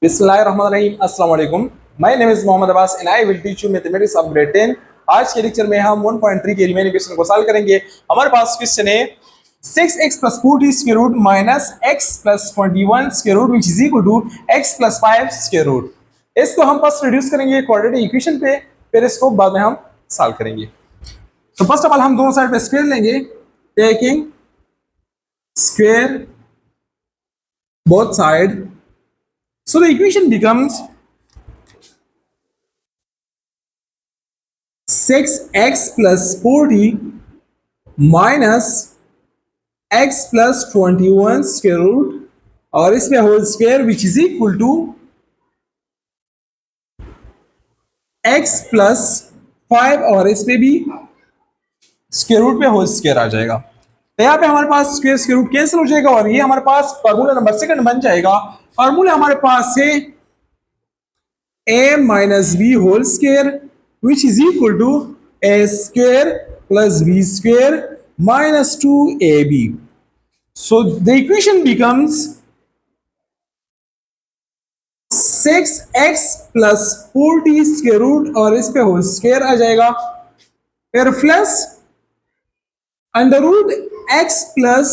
बिस्मिल्लाहिर्रहमानिर्रहीम अस्सलाम वालेकुम। My name is Mohammad Abbas and I will teach you mathematics of grade 10। आज के लेक्चर में हम 1.3 के रिमेनिंग क्वेश्चन को सॉल्व करेंगे। हमारे पास क्वेश्चन है 6x plus 4t square root minus x plus 21 square root which is equal to x plus 5 square root। इसको हम फर्स्ट रिड्यूस करेंगे क्वाड्रेटिक इक्वेशन पे, फिर इसको बाद में हम सॉल्व करेंगे। तो फर्स्ट ऑफ ऑल हम दोनों साइड पे स्क्वायर लेंगे, taking square both side. So the equation becomes 6x plus 40 minus x plus 21 square root और इसमें whole square which is equal to x plus 5 और इसमें भी स्क्वायर रूट पे होल स्क्वायर आ जाएगा। तो यहाँ पे हमारे पास स्क्वायर रूट कैंसिल हो जाएगा और ये हमारे पास फार्मूला नंबर सेकंड बन जाएगा। फार्मूला हमारे पास है a minus b whole square which is equal to a square plus b square minus 2ab। So the equation becomes 6x plus 40 square root और इस पे होल स्क्वायर आ जाएगा, फिर plus under root x plus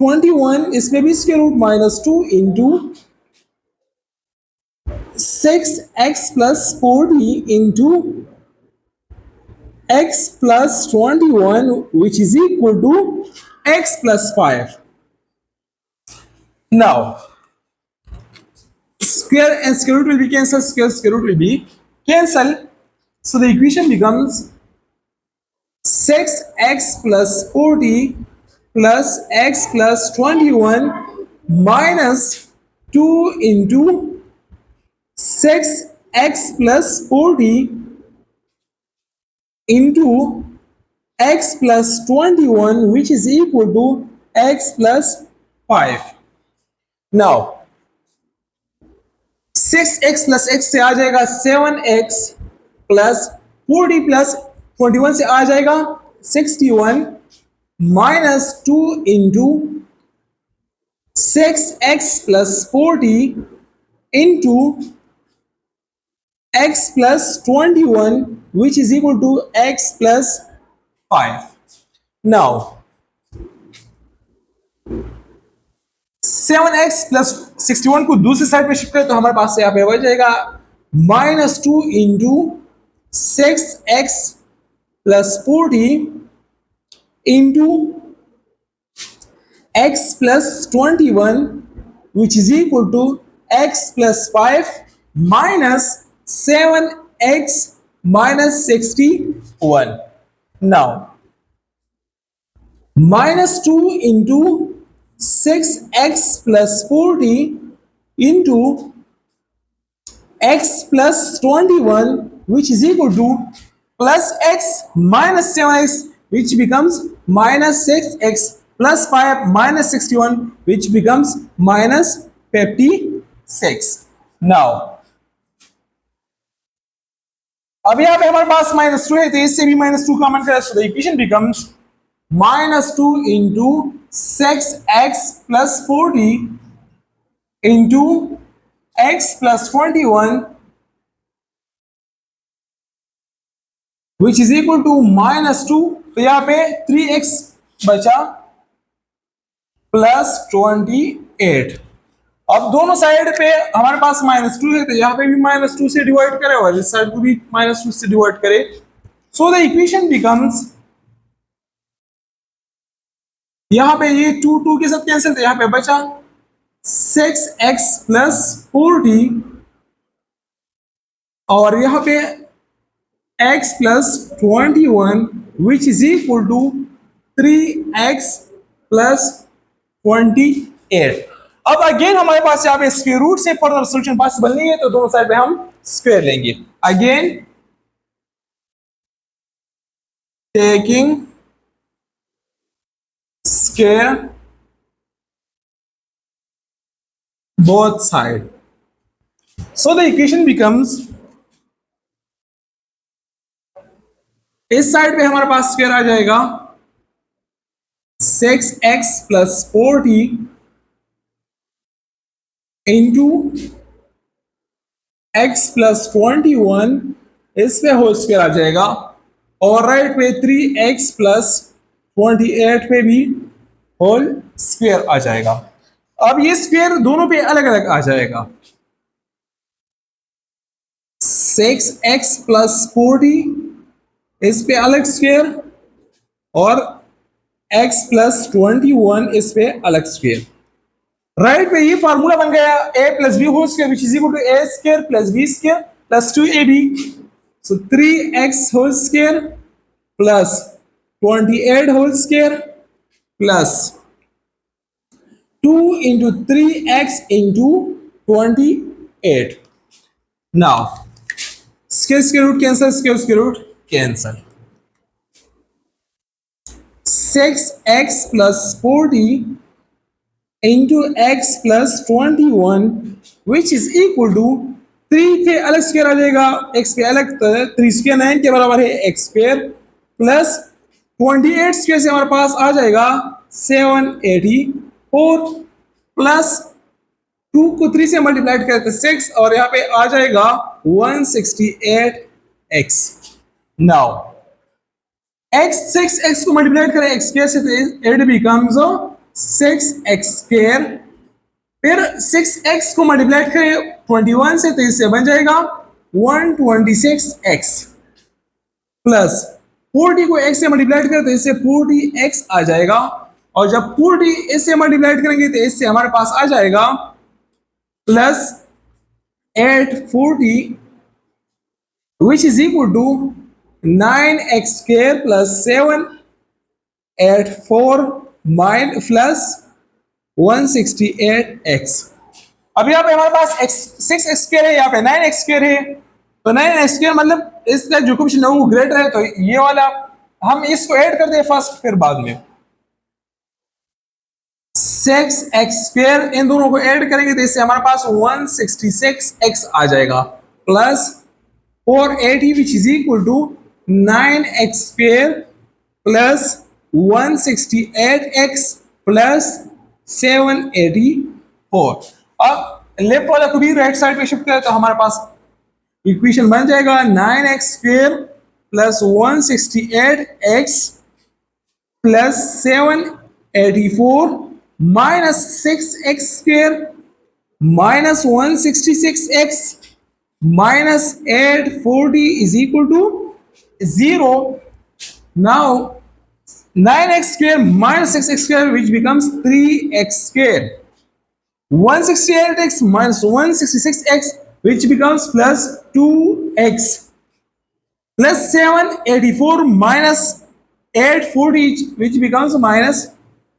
21 इसमें भी square root minus 2 into 6x plus 40 into x plus 21 which is equal to x plus 5. Now, square and square root will be cancelled, square root will be cancelled. So the equation becomes 6x plus 40 plus x plus 21 minus 2 into 6x plus 40 into x plus 21 which is equal to x plus 5. Now 6x plus x से आ जाएगा 7x plus 40 plus 21 से आ जाएगा 61 minus 2 into 6x plus 40 into x plus 21 which is equal to x plus 5. Now 7x plus 61 को दूसरी side पे shift करें तो हमारे पास यहाँ पे हो जाएगा minus 2 into 6x plus 40 into x plus 21 which is equal to x plus 5 minus 7x minus 61. Now, minus 2 into 6x plus 40 into x plus 21 which is equal to plus x minus 7x which becomes minus 6x plus 5 minus 61 which becomes minus 56. Now, अब यहाँ पे हमारे पास minus 2 है तो इससे भी minus 2 common करें, so the equation becomes minus 2 into 6x plus 40 into x plus 21 which is equal to minus 2। तो यहाँ पे 3x बचा प्लस 28। अब दोनों साइड पे हमारे पास माइनस 2 है तो यहाँ पे भी माइनस 2 से डिवाइड करें और इस साइड को भी माइनस 2 से डिवाइड करें। सो द इक्वेशन बिकम्स, यहाँ पे ये 2 के साथ कैंसिल तो यहाँ पे बचा 6x प्लस 40 और यहाँ पे x plus 21 which is equal to 3x plus 28। अब अगेन हमारे पास यहाँ पे स्क्वायर रूट से फर्दर सॉल्यूशन पॉसिबल नहीं है तो दोनों साइड पे हम स्क्वायर लेंगे। Again taking square both side, so the equation becomes, इस साइड पे हमारे पास स्क्वायर आ जाएगा 6x plus 40 into x plus 21 इस पे होल स्क्वायर आ जाएगा, और राइट पे 3x प्लस 28 पे भी होल स्क्वायर आ जाएगा। अब ये स्क्वायर दोनों पे अलग अलग आ जाएगा। 6x प्लस 40 इस पे अलग स्क्वायर, और x प्लस 21 इस पे अलग स्क्वायर। राइट पे ये फार्मूला बन गया a plus b whole square which is equal to a square plus b square plus 2ab। So 3x whole square plus 28 whole square plus 2 into 3x into 28. Now, square root cancel, square root cancel. 6x plus 40 into x plus 21 which is equal to 3 पे अलग square आ जाएगा, x पे अलग, तो 3 square 9 के बराबर है x स्क्वायर प्लस 28 स्क्वायर से हमारे पास आ जाएगा 784 प्लस 2 को 3 से मल्टीप्लाई करते 6 और यहाँ पे आ जाएगा 168x। नाउ x 6x को मल्टीप्लाई करें x स्क्वायर से तो इट बिकम्स 6x स्क्वायर, फिर 6x को मल्टीप्लाई करें 21 से तो इससे बन जाएगा 126x प्लस 40 को x से मल्टीप्लाई करें तो इससे 40x आ जाएगा, और जब 40 इससे मल्टीप्लाई करेंगे तो इससे हमारे पास आ जाएगा plus 840 which is equal to 9x square plus 784 plus 168x। अब यहाँ पे हमारे पास 6x स्क्वायर है, यहाँ पे 9x स्क्वायर है, तो 9x स्क्वायर मतलब इसका जो कुछ ना वो ग्रेटर है, तो ये वाला हम इसको ऐड करते हैं फर्स्ट फिर बाद में। 6x स्क्वायर इन दोनों को ऐड करेंगे तो इससे हमारे पास 166x आ जाएगा plus 480 which is equal to 9x square plus 168x plus 784। अब लेफ्ट वाला को भी राइट साइड पे शिफ्ट करें तो हमारे पास इक्वेशन बन जाएगा 9x square plus 168x plus 784 minus 6x square minus 166x minus 840 is equal to 0. Now 9x square minus 6x square which becomes 3x square. 168x minus 166x which becomes plus 2x plus 784 minus 840 which becomes minus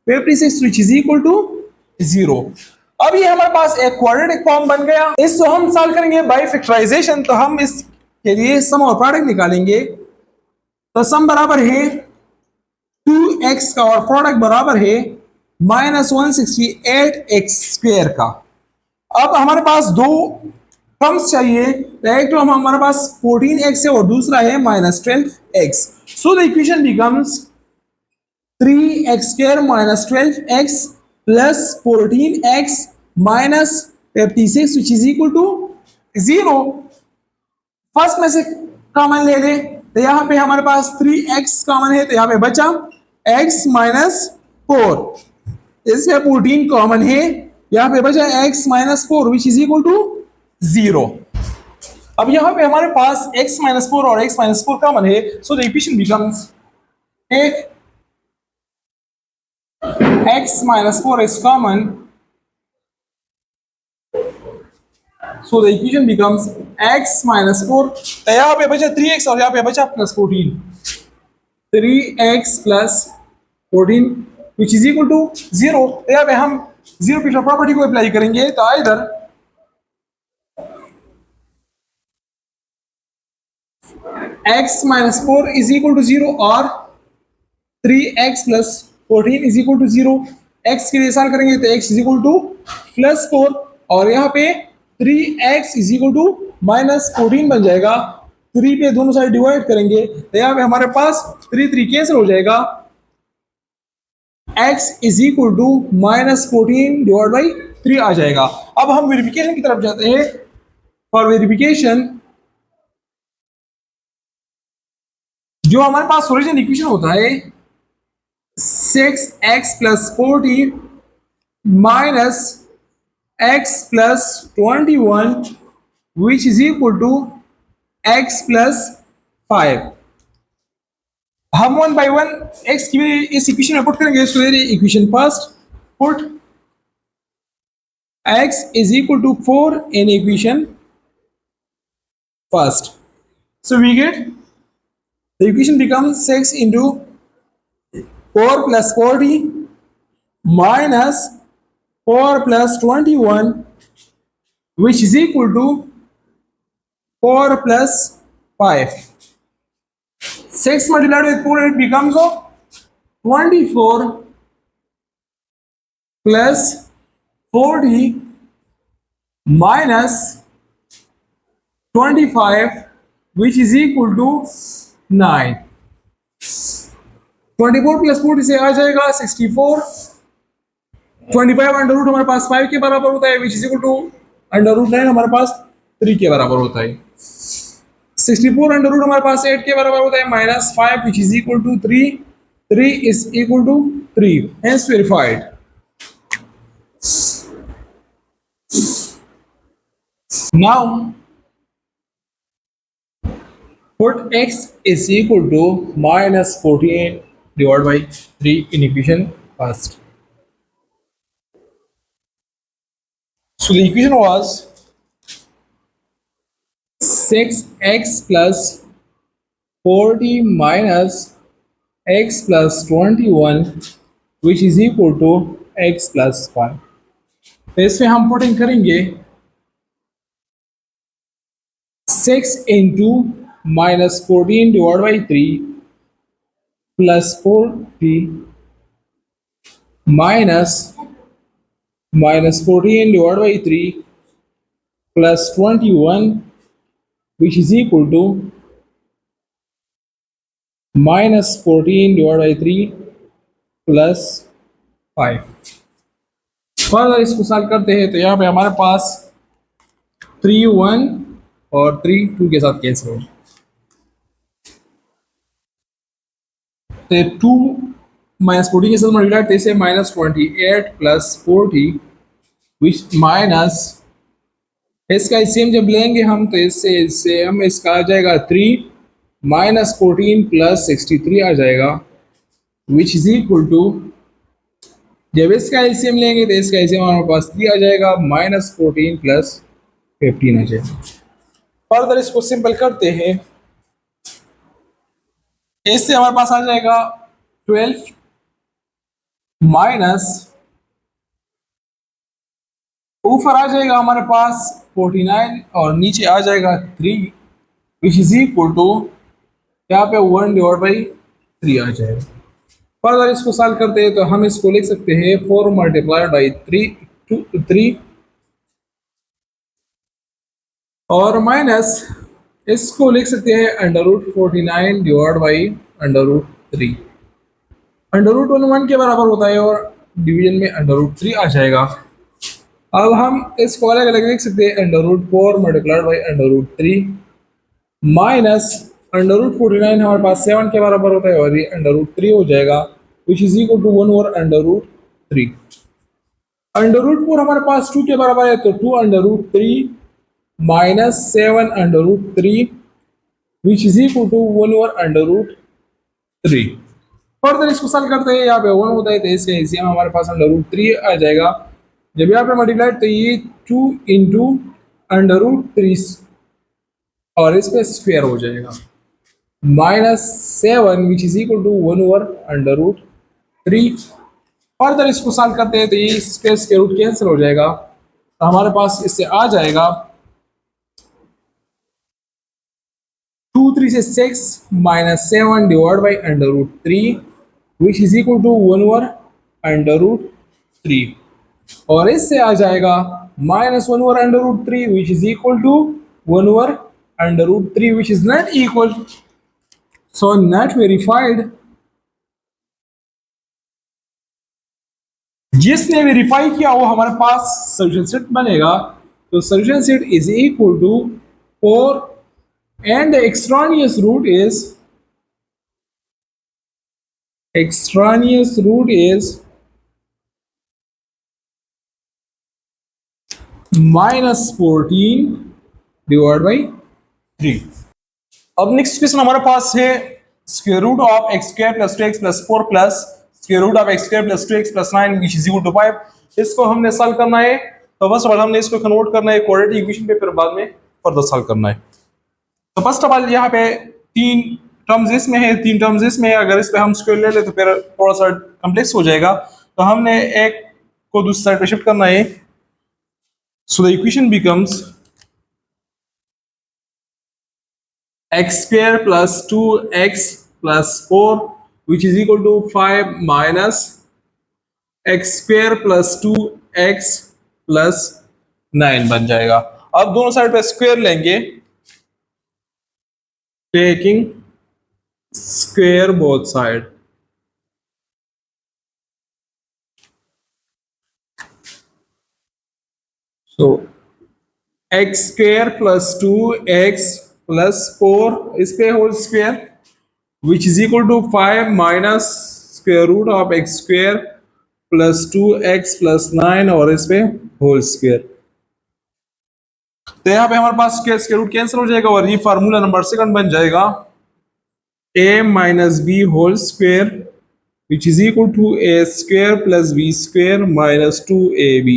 56 which is equal to 0. अब ये हमारे पास एक quadratic form बन गया। इसको हम solve करेंगे by factorization, तो हम इसके लिए सम और प्रोडक्ट निकालेंगे। तो सम बराबर है 2x का और प्रोडक्ट बराबर है माइनस 168x स्क्वायर का। अब हमारे पास दो टर्म्स चाहिए, एक तो हमारे पास 14x है और दूसरा है minus 12x। So the equation becomes 3x square minus 12x plus 14x minus 56 which is equal to 0। First में से कॉमन ले ले तो यहाँ पे हमारे पास 3x कॉमन है, तो यहाँ पे बचा x माइनस 4, इसमें 14 कॉमन है, यहाँ पे बचा x minus 4 which is equal to 0। अब यहाँ पे हमारे पास x माइनस 4 और x माइनस 4 कॉमन है, सो the equation becomes x minus 4 is common, so the equation becomes x minus 4, तो यहाँ पे बचा 3x और यहाँ पे बचा plus 14, 3x plus 14 which is equal to 0। तो यहाँ पे हम जीरो पिक्चर प्रॉपर्टी को अप्लाई करेंगे, तो either x minus 4 is equal to 0 और 3x plus 14 is equal to 0। x के लिए सॉल्व करेंगे तो x is equal to plus 4 और यहाँ पे 3x is equal to minus 14 बन जाएगा। 3 पे दोनों साइड डिवाइड करेंगे तो यहाँ पे हमारे पास 3 कैंसिल हो जाएगा, x is equal to minus 14 divide by 3 आ जाएगा। अब हम वेरिफिकेशन की तरफ जाते हैं। फॉर वेरिफिकेशन जो हमारे पास ओरिजिनल इक्वेशन होता है 6x plus 40 minus x plus 21 which is equal to x plus 5। हम वन बाय वन x की इस इक्वेशन में पुट करेंगे। इसको equation first put x is equal to 4 in equation first. So we get the equation becomes 6 into 4 plus 40 minus 4 plus 21 which is equal to 4 plus 5. 6 multiplied with 4 it becomes 24 plus 40 minus 25 which is equal to 9। 24 plus 40 से आ जाएगा 64। 25 under root हमारे पास 5 के बराबर होता है which is equal to under root 9 हमारे पास 3 के बराबर होता है। 64 अंडर रूट हमारे पास 8 के बराबर होता है minus 5 which is equal to 3। 3 is equal to 3 hence verified. Now put x is equal to minus 14 divided by 3 in equation first. So the equation was 6x plus 40 minus x plus 21 which is equal to x plus 5। तो इसमें हम putting करेंगे 6 into minus 14 divided by 3 plus 40 minus 14 divided by 3 plus 21 which is equal to minus 14 divided by 3 plus 5। Further इसको solve करते हैं तो यहाँ पे हमारे पास 3 1 और 3 2 के साथ कैंसिल हो तो 2 माइनस 40 के साथ मल्टीप्लाई तो इसे माइनस 28 प्लस 40 विच माइनस इसका एलसीएम जब लेंगे हम तो इससे हम इसका आ जाएगा 3 माइनस 14 प्लस 63 आ जाएगा विच इज इक्वल टू जब इसका एलसीएम लेंगे तो इसका एलसीएम हमारे पास 3 आ जाएगा माइनस 14 प्लस 15 आ जाएगा। फर्दर इसको सिंपल करते हैं इससे हमारे पास आ जाएगा 12 माइनस ऊपर आ जाएगा हमारे पास 49 और नीचे आ जाएगा 3 विच इज इक्वल टू यहाँ पे 1 डिवाइड बाई 3 आ जाएगा। फर्दर इसको सॉल्व करते हैं तो हम इसको लिख सकते हैं 4 मल्टीप्लाइड बाई 3 और माइनस इसको लिख सकते हैं under root 49 divide by under root 3। Under root 1 के बराबर होता है और डिवीजन में अंडर रूट 3 आ जाएगा। अब हम इसको अलग अलग लिख सकते हैं under root 4 multiplied by under root 3 minus under root 49 हमारे पास 7 के बराबर होता है और ये अंडर रूट 3 हो जाएगा which is equal to 1 over under root 3। Under root 4 हमारे पास 2 के बराबर है तो 2 under root 3 minus 7 under root 3 which is equal to 1 over under root 3। Further इसको सॉल्व करते हैं यहाँ पे 1 होता है तो इसके एलसीएम हमारे पास अंडर रूट 3 आ जाएगा। जब यहाँ पे मल्टीप्लाई तो ये 2 इंटू अंडर रूट 3 और इस पे स्क्वायर हो जाएगा minus 7 which is equal to 1 over under root 3। Further इसको सॉल्व करते हैं तो ये स्पेस के रूट कैंसिल हो जाएगा तो हमारे पास इससे आ जाएगा 2 3 से 6 minus 7 divide by under root 3 which is equal to 1 over under root 3 और इससे आ जाएगा minus 1 over under root 3 which is equal to 1 over under root 3 which is not equal so not verified. जिसने वेरीफाई किया वो हमारे पास solution set बनेगा तो solution set is equal to 4 and the extraneous root is -14 divided by 3। अब next question हमारे पास है square root of x square plus 2x plus 4 plus square root of x square plus 2x plus 9 which is equal to 5। इसको हमने solve करना है। तो first of all हमने इसको कन्वर्ट करना है क्वाड्रेटिक इक्वेशन पे, फिर बाद में फर्दर सॉल्व करना है। तो फर्स्ट ऑफ ऑल यहाँ पे तीन टर्म्स इसमें है, तीन टर्म्स इसमें है। अगर इस पे हम स्क्वायर ले ले तो फिर थोड़ा सा कॉम्प्लेक्स हो जाएगा। तो हमने एक को दूसरी साइड पे शिफ्ट करना है। सो the equation becomes x square plus 2x plus 4 which is equal to 5 minus x square plus 2x plus 9 बन जाएगा। अब दोनों साइड पे स्क्वायर लेंगे, taking square both side. So x square plus 2x plus 4 इस पे whole square which is equal to 5 minus square root of x square plus 2x plus 9 और इस पे होल स्क्वायर। तो यहाँ पे हमारे पास स्क्वायर रूट कैंसिल हो जाएगा और ये फार्मूला नंबर सेकंड बन जाएगा a minus b whole square which is equal to a square plus b square minus 2ab।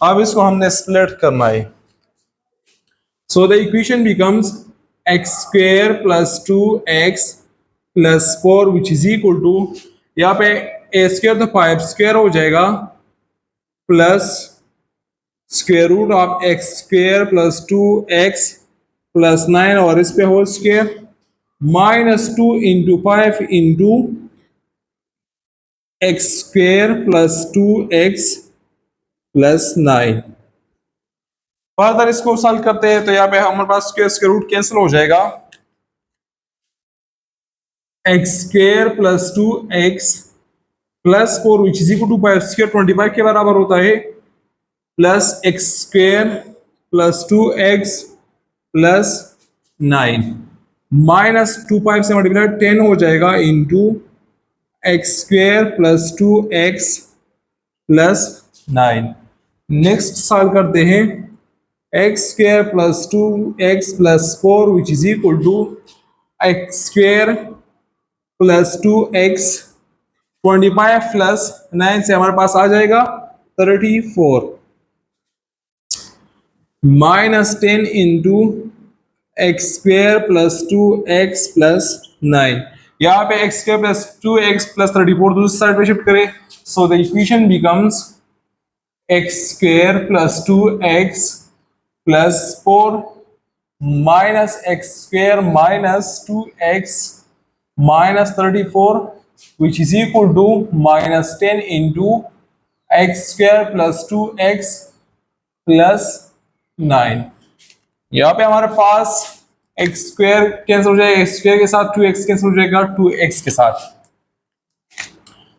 अब इसको हमने स्प्लिट करना है। So the equation becomes x square plus 2x plus 4 which is equal to, यहाँ पे a square तो 5 square हो जाएगा plus square root of x square plus 2x plus 9 और इस पे whole square minus 2 into 5 into x square plus 2x plus 9। Further इसको solve करते हैं तो यहाँ पे हमारे पास स्क्वायर रूट कैंसिल हो जाएगा। X square plus 2x plus 4 which is equal to 5 square 25 के बराबर होता है plus x square plus 2x plus 9 minus 2 5 से मल्टीप्लाई 10 हो जाएगा into x square plus 2x plus 9। Next solve करते हैं x square plus 2x plus 4 which is equal to x square plus 2x 25 plus 9 से हमारे पास आ जाएगा 34 minus 10 into x square plus 2x plus 9। यहाँ पे x square plus 2x plus 34 दूसरी side पे शिफ्ट करें। So the equation becomes x square plus 2x plus 4 minus x square minus 2x minus 34 which is equal to minus 10 into x square plus 2x plus 9। यहाँ पे हमारे पास x square cancel हो जाएगा, x square के साथ 2x cancel हो जाएगा 2x के साथ।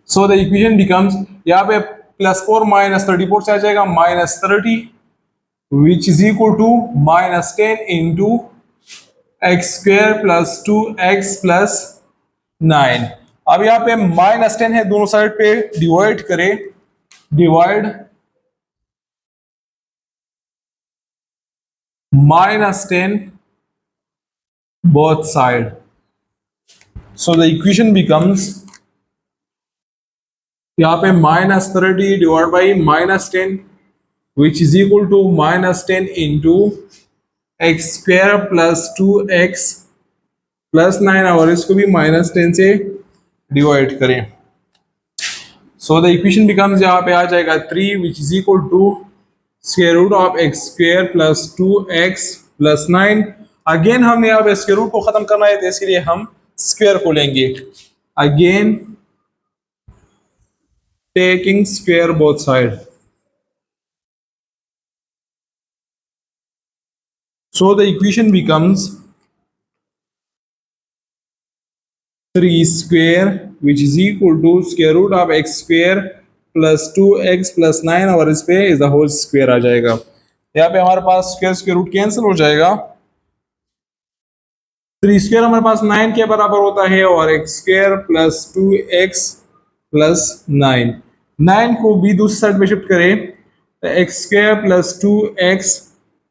सो द इक्वेशन बिकम्स, यहाँ पे प्लस 4 माइनस 34 से आ जाएगा minus 30 which is equal to minus 10 into x square plus 2x plus 9। अब यहाँ पे माइनस 10 है, दोनों साइड पे डिवाइड करें, divide minus 10 both side। So the equation becomes, यहाँ पे minus 30 divided by minus 10 which is equal to minus 10 into x square plus 2x plus 9 और इसको भी minus 10 से डिवाइड करें। सो द इक्वेशन बिकम्स, यहाँ पे आ जाएगा 3 which is equal to square root of x square plus 2x plus 9। Again हमने यहाँ पे स्क्वायर रूट को खत्म करना है तो इसके लिए हम स्क्वायर को लेंगे। Again taking square both side. So the equation becomes 3 square which is equal to square root of x square plus 2x plus 9 और इस पे is the whole square आ जाएगा। यहाँ पे हमारे पास स्क्वायर रूट कैंसिल हो जाएगा। 3 स्क्वायर हमारे पास 9 के बराबर होता है और x square plus 2x plus 9, 9 को भी दूसरी साइड में शिफ्ट करें तो x square plus 2x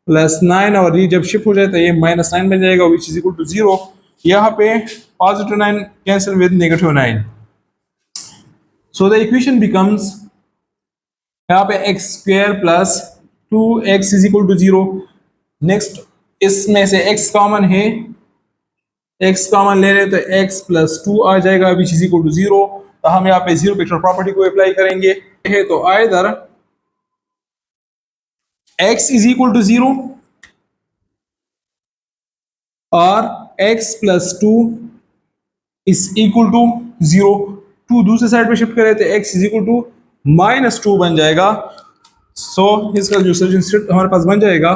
plus 9, और ये जब शिफ्ट हो जाए तो ये -9 बन जाएगा विच इज इक्वल टू 0। यहाँ पे positive 9 cancel with negative 9, so the equation becomes, यहाँ पे x square plus 2x is equal to 0। Next इसमें से x कॉमन है, x कॉमन ले रहे तो x प्लस 2 आ जाएगा विच इज इक्वल टू 0। तो हम यहाँ पे जीरो वेक्टर प्रॉपर्टी को अप्लाई करेंगे है तो either x is equal to 0 और x plus 2 is equal to 0। 2 दूसरे साइड पे शिफ्ट करें तो x इज इक्वल टू -2 बन जाएगा। सो इसका जो सॉल्यूशन हमारे पास बन जाएगा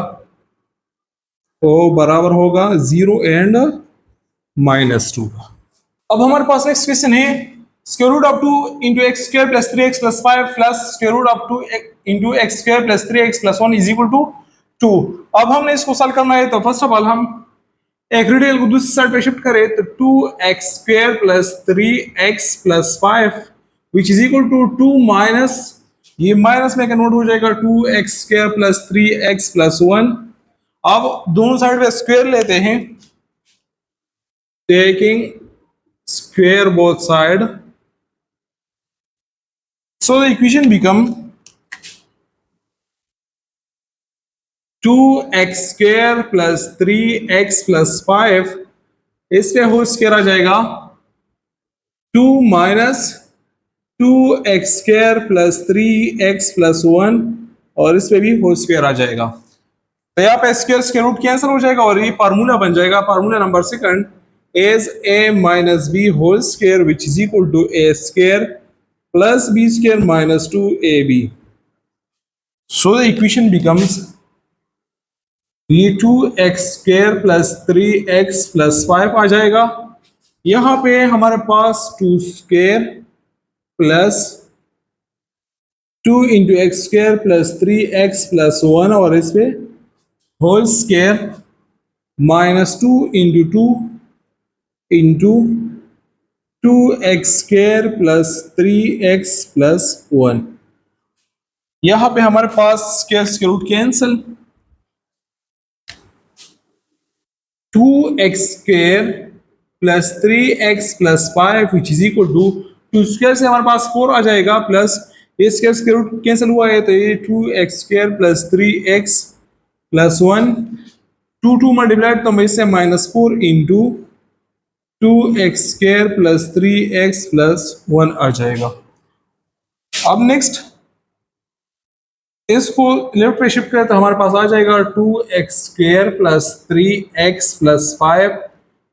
वो बराबर होगा 0 एंड -2। अब हमारे पास नेक्स्ट क्वेश्चन है square root of 2 into x square plus 3x plus 5 plus square root of 2 into x square plus 3x plus 1 is equal to 2। अब हमने इसको सॉल्व करना है तो फर्स्ट ऑफ ऑल हम एक रेडियल को दूसरी साइड पे शिफ्ट करें तो 2x square plus 3x plus 5 which is equal to 2 minus, ये माइनस में कन्वर्ट हो जाएगा 2x square plus 3x plus 1। अब दोनों साइड पे स्क्वायर लेते हैं, taking square both side, so the equation become 2x square plus 3x plus 5, इस पे होल स्क्वायर आ जाएगा 2 minus 2x square plus 3x plus 1, और इस पे भी होल स्क्वायर आ जाएगा। तो यहाँ पे स्क्वायर स्क्वायर रूट कैंसिल हो जाएगा और ये फार्मूला बन जाएगा, formula number second is a minus b whole square which is equal to a square plus b square minus 2ab. So the equation becomes ये 2x square plus 3x plus 5 आ जाएगा। यहाँ पे हमारे पास 2 square plus 2 into x square plus 3x plus 1, और इस पे whole square minus 2 into 2 into 2x square plus 3x plus 1। यहां पे हमारे पास square square root cancel, 2x square plus 3x plus 5 which is equal to 2 square से हमारे पास 4 आ जाएगा प्लस ये स्क्वायर स्क्वायर रूट कैंसिल हुआ है तो ये 2x square plus 3x plus 1, 2 multiplied तो इससे -4 into 2x square plus 3x plus 1 आ जाएगा। अब नेक्स्ट इसको लेफ्ट पे शिफ्ट करें तो हमारे पास आ जाएगा 2x square plus 3x plus 5,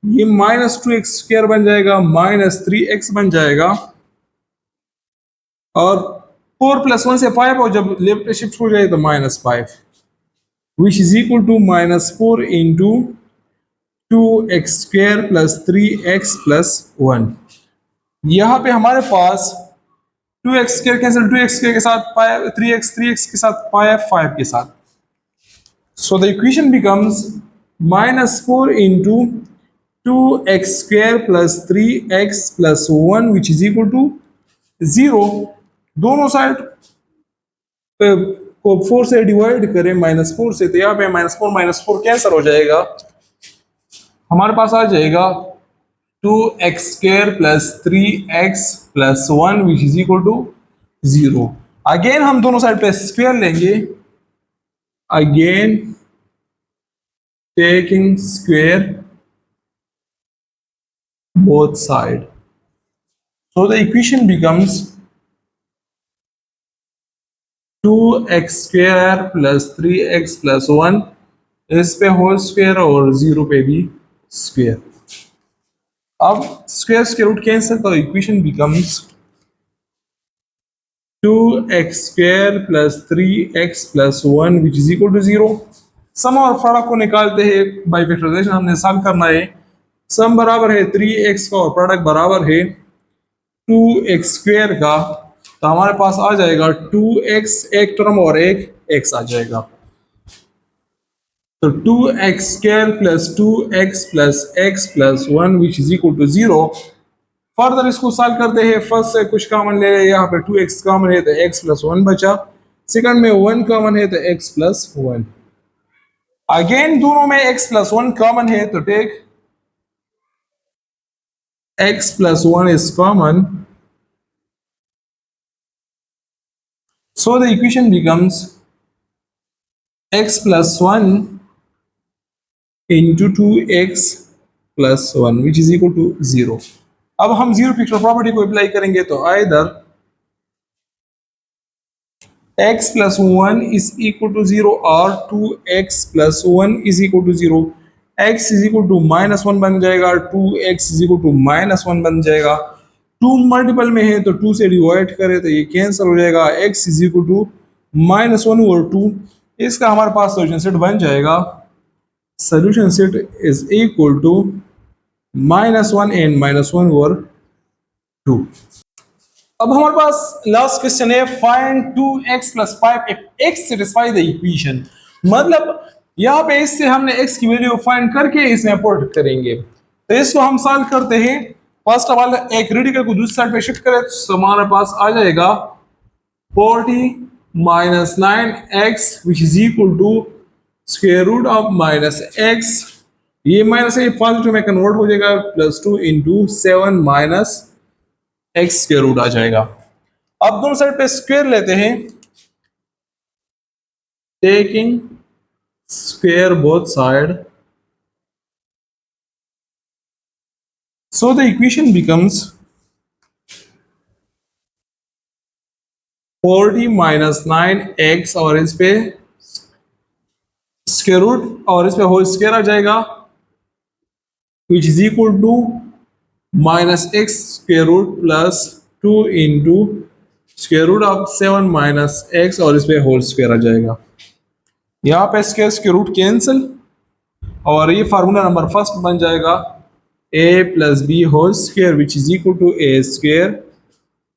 ये -2x स्क्वायर बन जाएगा -3x बन जाएगा, और 4 प्लस 1 से 5 और जब लेफ्ट पे शिफ्ट हो जाए तो -5 which is equal to -4 into 2x square plus 3x plus 1। यहाँ पे हमारे पास 2x square cancel 2x square के साथ 3x के साथ 5 के साथ, so the equation becomes -4 into 2x square plus 3x plus 1 which is equal to 0। दोनों साइड को 4 से डिवाइड करें -4 से तो यहाँ पे -4 कैंसिल हो जाएगा, हमारे पास आ जाएगा 2x square plus 3x plus 1 which is equal to 0। Again हम दोनों साइड पे स्क्वायर लेंगे, again taking square both side, so the equation becomes 2x square plus 3x plus 1, इस पे होल स्क्वायर और 0 पे भी स्क्वायर। अब स्क्वायर स्क्वायर रूट कैंसिल तो equation becomes 2x square plus 3x plus 1 which is equal to 0। Sum और फर्क को निकालते हैं बाय फैक्टराइजेशन, हमने सम करना है, सम बराबर है 3x का और प्रोडक्ट बराबर है 2x स्क्वायर का, तो हमारे पास आ जाएगा 2x एक टर्म और एक x आ जाएगा। तो 2x² plus 2x plus x plus 1 which is equal to 0। Further इसको सॉल्व करते हैं। फर्स्ट से कुछ कॉमन ले रहे हैं, यहाँ पे 2x कॉमन है तो x प्लस 1 बचा। सेकंड में 1 कॉमन है तो x प्लस 1। अगेन दोनों में x प्लस 1 कॉमन है तो take x plus 1 is common, so the equation becomes x plus 1 into 2x plus 1 which is equal to 0। अब हम जीरो पिक्चर प्रॉपर्टी को अप्लाई करेंगे तो either x plus 1 is equal to 0 और 2x plus 1 is equal to 0। x is equal to -1 बन जाएगा, 2x is equal to -1 बन जाएगा। 2 मल्टीपल में है तो 2 से डिवाइड करें तो ये कैंसिल हो जाएगा। x is equal to -1 और 2, इसका हमारे पास सोल्यूशन सेट बन जाएगा। Solution set is equal to -1 and -1 और 2। अब हमारे पास लास्ट क्वेश्चन है, find 2x plus 5 x satisfy the equation. मतलब यहाँ पे इससे हमने x की वैल्यू फाइंड करके इसमें पुट करेंगे। तो इसको हम सॉल्व करते हैं। फर्स्ट ऑफ ऑल एक रेडिकल को दूसरी साइड पे शिफ्ट करें तो हमारे पास आ जाएगा 40 minus 9x which is equal to square root of minus x। ये माइनस है पॉजिटिव में कन्वर्ट हो जाएगा, plus 2 into 7 minus x square root आ जाएगा। अब दोनों साइड पे स्क्वायर लेते हैं, taking square both side, so the equation becomes 40 minus 9x और इस पे स्क्वायर रूट और इस पे होल स्क्वायर आ जाएगा which is equal to minus x square root plus 2 into square root of 7 minus x और इस पे होल स्क्वायर आ जाएगा। यहाँ पे स्क्वायर रूट कैंसिल और ये फार्मूला नंबर फर्स्ट बन जाएगा a plus b whole square which is equal to a square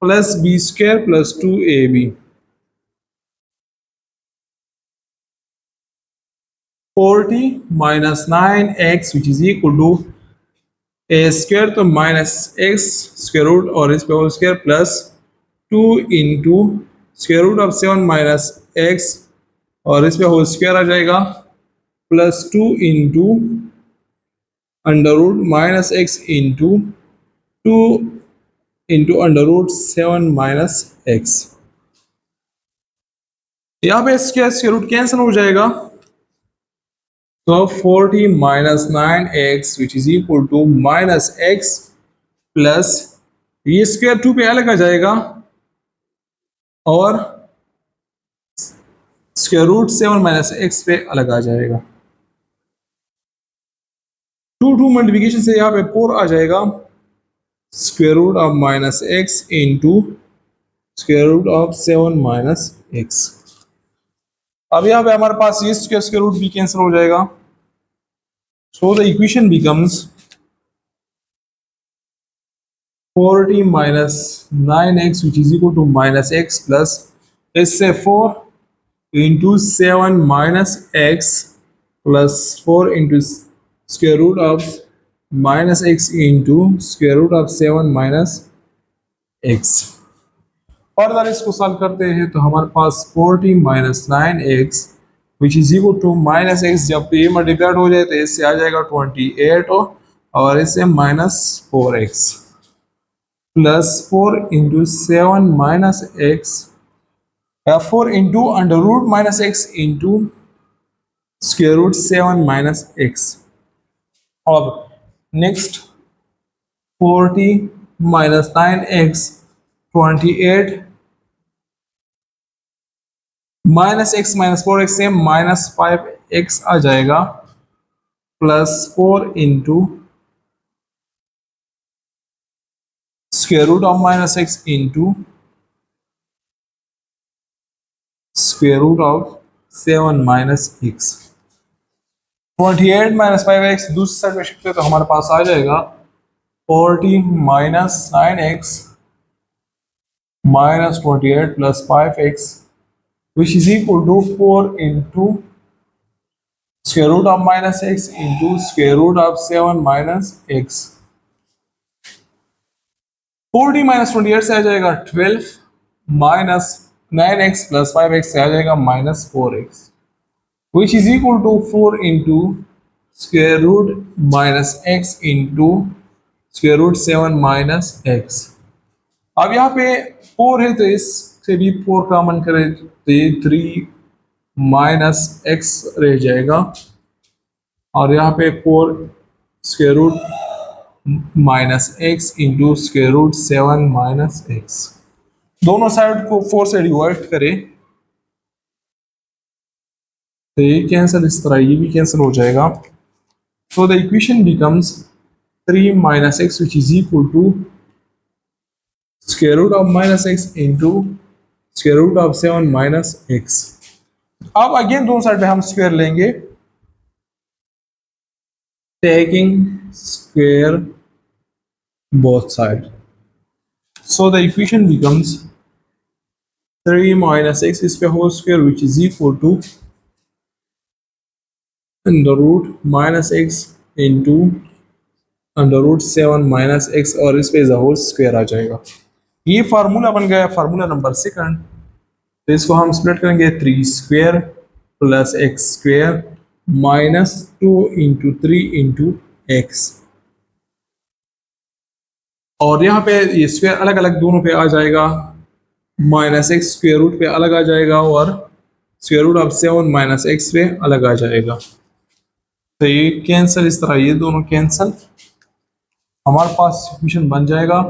plus b square plus 2ab। 40 minus 9x which is equal to a square तो minus x square root और इस पे whole square plus 2 into square root of 7 minus x और इस पे whole square आ जाएगा plus 2 into under root minus x into 2 into under root 7 minus x। यहाँ पे स्क्वायर रूट कैंसिल हो जाएगा तो 40 minus 9x which is equal to minus x plus ये स्क्वायर 2 पे अलग आ जाएगा और स्क्वायर रूट 7 माइनस x पे अलग आ जाएगा। 2 मल्टीप्लिकेशन से यहाँ पे 4 आ जाएगा, square root of minus x into square root of 7 minus x। अब यहाँ पे हमारे पास ये स्क्वायर रूट भी कैंसिल हो जाएगा, so the equation becomes 40 minus 9x which is equal to minus x plus इससे 4 into 7 minus x plus 4 into square root of minus x into square root of 7 minus x। Further इसको solve करते हैं तो हमारे पास 40 minus 9x which is equal to minus x, जब ये multiplied हो जाए तो इससे आ जाएगा 28 और इससे minus 4x plus 4 into 7 minus x 4 into under root minus x into square root 7 minus x. अब next 40 minus 9x 28 minus x minus 4x से माइनस 5x आ जाएगा plus 4 into square root of minus x into square root of 7 minus x. 28 minus 5x दूसरी side में shift करें तो हमारे पास आ जाएगा 40 minus 9x minus 28 plus 5x which is equal to 4 into square root of minus x into square root of 7 minus x. 4t minus 28 से आ जाएगा 12 minus 9x plus 5x से आ जाएगा minus 4x, which is equal to 4 into square root minus x into square root 7 minus x. अब यहाँ पे 4 है तो इससे भी 4 कॉमन करें तो ये 3 माइनस x रह जाएगा, और यहाँ पे 4 square root minus x into square root 7 minus x. दोनों साइड को 4 से डिवाइड करें तो ये कैंसिल, इस तरह ये भी कैंसिल हो जाएगा. So the equation becomes 3 minus x which is equal to square root of minus x into square root of 7 minus x. अब अगेन दोनों साइड पे हम स्क्वायर लेंगे, taking square both sides. So the equation becomes 3 minus x square whole square which is equal to under root minus x into under root 7 minus x, और इस पे whole square आ जाएगा. ये फार्मूला बन गया फार्मूला नंबर सेकंड. तो इसको हम स्प्लिट करेंगे 3 square plus x square minus 2 into 3 into x, और यहाँ पे ये स्क्वायर अलग अलग दोनों पे आ जाएगा, माइनस एक्स स्क्वायर रूट पे अलग आ जाएगा और square root of 7 minus x पे अलग आ जाएगा. तो ये कैंसिल, इस तरह ये दोनों कैंसिल, हमारे पास इक्वेशन बन जाएगा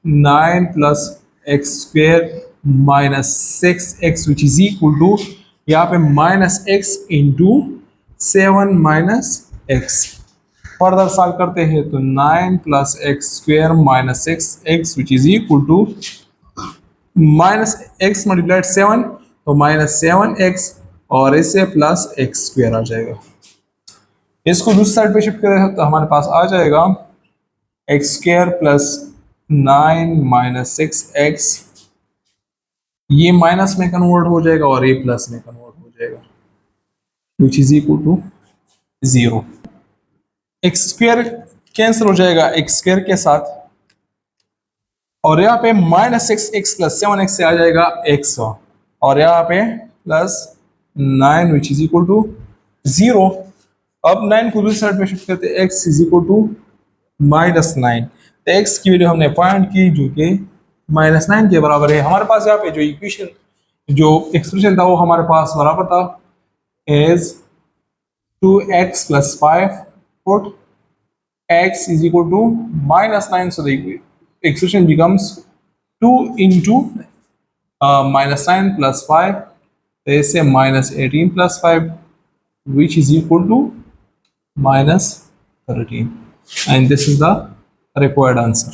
9 plus x square minus 6x which is equal to यहाँ पे minus x into 7 minus x. Further solve करते हैं तो 9 plus x square minus 6x which is equal to minus x multiplied 7 तो माइनस 7x और इससे प्लस एक्स स्क्वायर आ जाएगा. इसको दूसरी साइड पे शिफ्ट करें तो हमारे पास आ जाएगा x square plus 9 minus 6x, ये माइनस में कन्वर्ट हो जाएगा और ये प्लस में कन्वर्ट हो जाएगा which is equal to 0. X square cancel हो जाएगा एक्स स्क्वायर के साथ, और यहाँ पे माइनस एक्स प्लस 7x से आ जाएगा x, और यहाँ पे plus 9 which is equal to 0. अब 9 को दूसरी साइड पे शिफ्ट करते हैं, x is equal to minus 9. तो x की वैल्यू हमने फाइंड की जो कि माइनस 9 के बराबर है. हमारे पास यहाँ पे जो इक्वेशन जो एक्सप्रेशन था वो हमारे पास बराबर था as 2x plus 5 put x is equal to minus 9, so the expression becomes 2 into minus 9 plus 5, they say minus 18 plus 5 which is equal to minus 13, and this is the required answer.